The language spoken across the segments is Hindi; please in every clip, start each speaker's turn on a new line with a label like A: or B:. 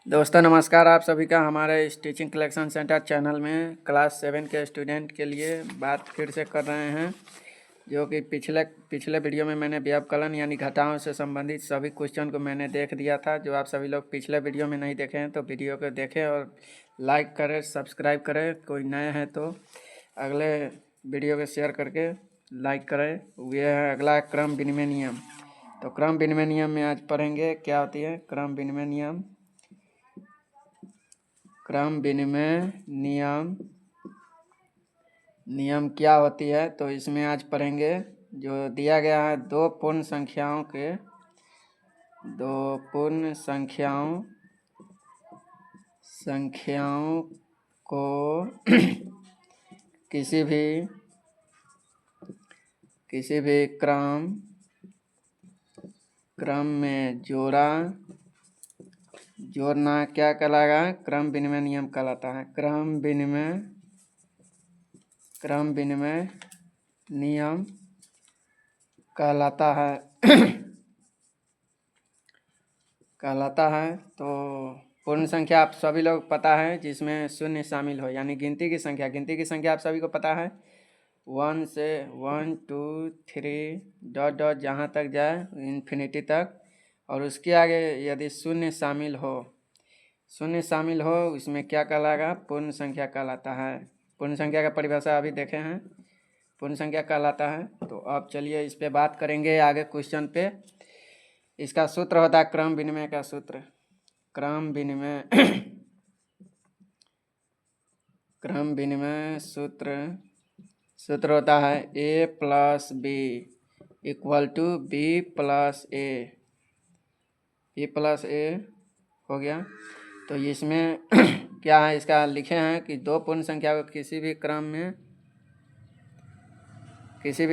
A: दोस्तों नमस्कार, आप सभी का हमारे इस टीचिंग कलेक्शन सेंटर चैनल में क्लास 7 के स्टूडेंट के लिए बात फिर से कर रहे हैं, जो कि पिछले वीडियो में मैंने व्यवकलन यानी घटाओं से संबंधित सभी क्वेश्चन को मैंने देख दिया था। जो आप सभी लोग पिछले वीडियो में नहीं देखे हैं तो वीडियो को देखें और लाइक करें, सब्सक्राइब करें। कोई नए हैं तो अगले वीडियो को शेयर करके लाइक करें। यह है अगला क्रम विनिमय नियम। तो क्रम विनिमय नियम में आज पढ़ेंगे क्या होती है क्रम विनिमय नियम। क्रम विनिमय नियम क्या होती है, तो इसमें आज पढ़ेंगे। जो दिया गया है दो पूर्ण संख्याओं को किसी भी क्रम में जोड़ना क्या कहलाएगा? क्रम विनिमय नियम कहलाता है। क्रम विनिमय नियम कहलाता है। तो पूर्ण संख्या आप सभी लोग पता है, जिसमें शून्य शामिल हो, यानी गिनती की संख्या आप सभी को पता है। 1 से 1 2 3 डॉट डॉट जहाँ तक जाए इन्फिनिटी तक, और उसके आगे यदि शून्य शामिल हो इसमें क्या कहलाएगा? पूर्ण संख्या कहलाता है। पूर्ण संख्या का परिभाषा अभी देखे हैं, पूर्ण संख्या कहलाता है। तो अब चलिए इस पे बात करेंगे आगे क्वेश्चन पे। इसका सूत्र होता है क्रम विनिमय का सूत्र। क्रम विनिमय सूत्र होता है a plus B equal to B plus A हो गया। तो इसमें क्या है, इसका लिखे हैं कि दो पूर्ण संख्या को किसी भी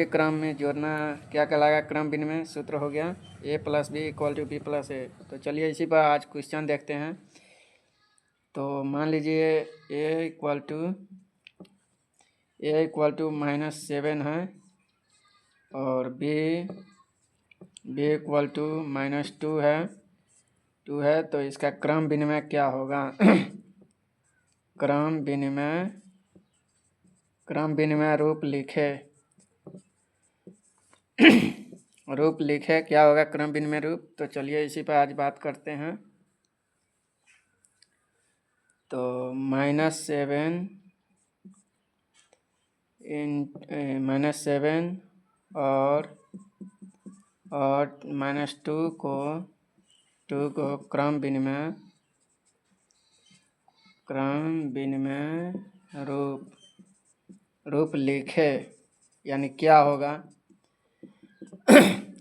A: क्रम में जोड़ना क्या कहलाएगा? क्रम विनिमय सूत्र हो गया a plus B equal to B plus A. तो चलिए इसी पर आज क्वेश्चन देखते हैं। तो मान लीजिए a इक्वल टू -7 है और b इक्वल टू -2 है। तो इसका क्रम विनिमय क्या होगा? क्रम विनिमय रूप लिखे क्या होगा क्रम विनिमय रूप? तो चलिए इसी पर आज बात करते हैं। तो -7 और -2 को क्रम विनिमय रूप लिखे, यानी क्या होगा?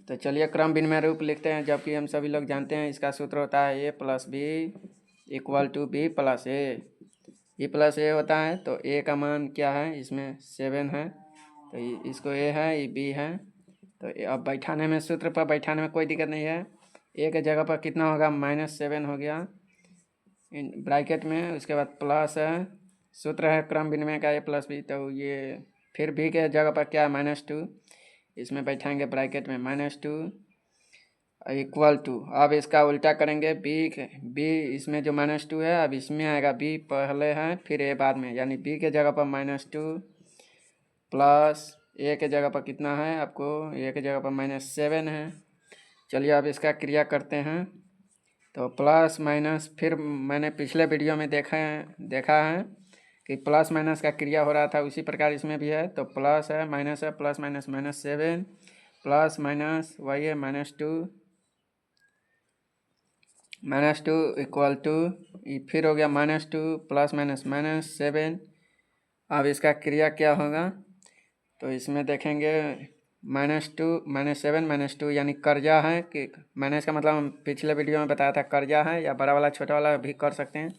A: तो चलिए क्रम विनिमय रूप लिखते हैं, जबकि हम सभी लोग जानते हैं इसका सूत्र होता है a plus B equal to B plus A होता है। तो a का मान क्या है? इसमें 7 है, तो इसको a है, ये b है। तो अब बैठाने में, सूत्र पर बैठाने में कोई दिक्कत नहीं है। a के जगह पर कितना होगा? -7 हो गया इन ब्रैकेट में, उसके बाद प्लस है, सूत्र है क्रम विनिमय का a प्लस बी। तो ये फिर b के जगह पर क्या है? -2, इसमें बैठाएंगे ब्रैकेट में -2 इक्वल टू। अब इसका उल्टा करेंगे, b इसमें जो -2 है अब इसमें आएगा, b पहले है फिर a बाद में, यानी b के जगह पर -2 प्लस a के जगह पर कितना है? आपको a के जगह पर -7 है। चलिए अब इसका क्रिया करते हैं। तो प्लस माइनस, फिर मैंने पिछले वीडियो में देखा है कि प्लस माइनस का क्रिया हो रहा था, उसी प्रकार इसमें भी है। तो प्लस है, माइनस है, प्लस माइनस -7 प्लस माइनस वही है -2 इक्वल टू, फिर हो गया -2 प्लस माइनस -7। अब इसका क्रिया क्या होगा? तो इसमें देखेंगे -7 -2 यानी कर्जा है, कि माइनस का मतलब हम पिछले वीडियो में बताया था कर्जा है, या बड़ा वाला छोटा वाला भी कर सकते हैं।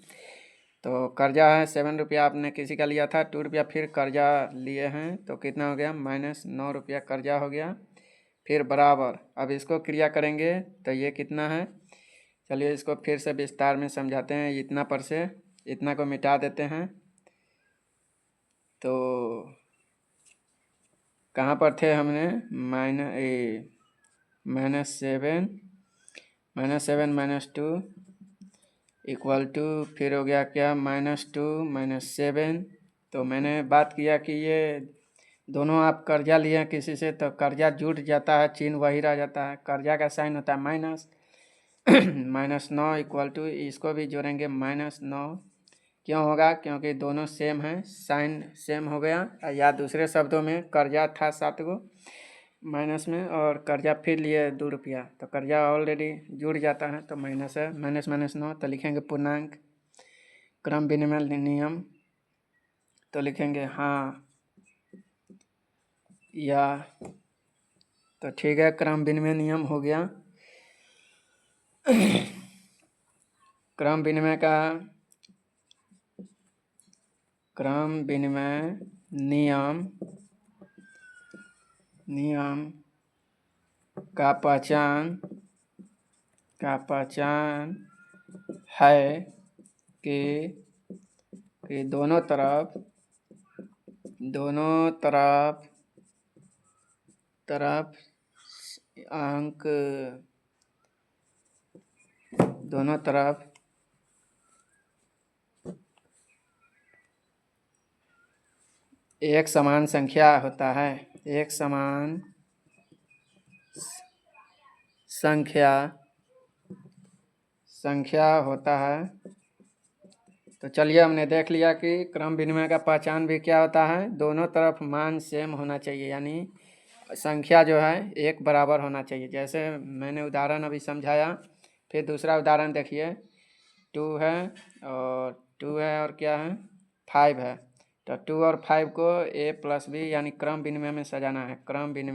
A: तो कर्जा है 7 रुपया आपने किसी का लिया था, 2 रुपया फिर कर्जा लिए हैं, तो कितना हो गया? -9 रुपया कर्जा हो गया। फिर बराबर, अब इसको क्रिया करेंगे तो ये कितना है? चलिए इसको फिर से विस्तार में समझाते हैं। इतना पर से इतना को मिटा देते हैं। तो कहाँ पर थे हमने? -7 -2 इक्वल टू फिर हो गया क्या -2 -7। तो मैंने बात किया कि ये दोनों आप कर्जा लिए किसी से तो कर्जा जुट जाता है, चिन्ह वही रह जाता है, कर्जा का साइन होता है माइनस। -9 इक्वल टू इसको भी जोड़ेंगे -9। क्यों होगा? क्योंकि दोनों सेम हैं, साइन सेम हो गया। या दूसरे शब्दों में कर्जा था 7 गो माइनस में और कर्जा फिर लिए 2 रुपया, तो कर्जा ऑलरेडी जुड़ जाता है तो माइनस है, -9। तो लिखेंगे पूर्णांक क्रम विनिमय नियम, तो लिखेंगे हाँ या। तो ठीक है, क्रम विनिमय नियम हो गया। क्रम विनिमय नियम का पहचान है कि दोनों तरफ अंक एक समान संख्या होता है, एक समान संख्या होता है। तो चलिए हमने देख लिया कि क्रम विनिमय का पहचान भी क्या होता है, दोनों तरफ मान सेम होना चाहिए, यानी संख्या जो है एक बराबर होना चाहिए। जैसे मैंने उदाहरण अभी समझाया, फिर दूसरा उदाहरण देखिए। 2 है और क्या है 5 है। तो 2 और 5 को a + b यानी क्रम विनिमय में सजाना है। क्रम विनिमय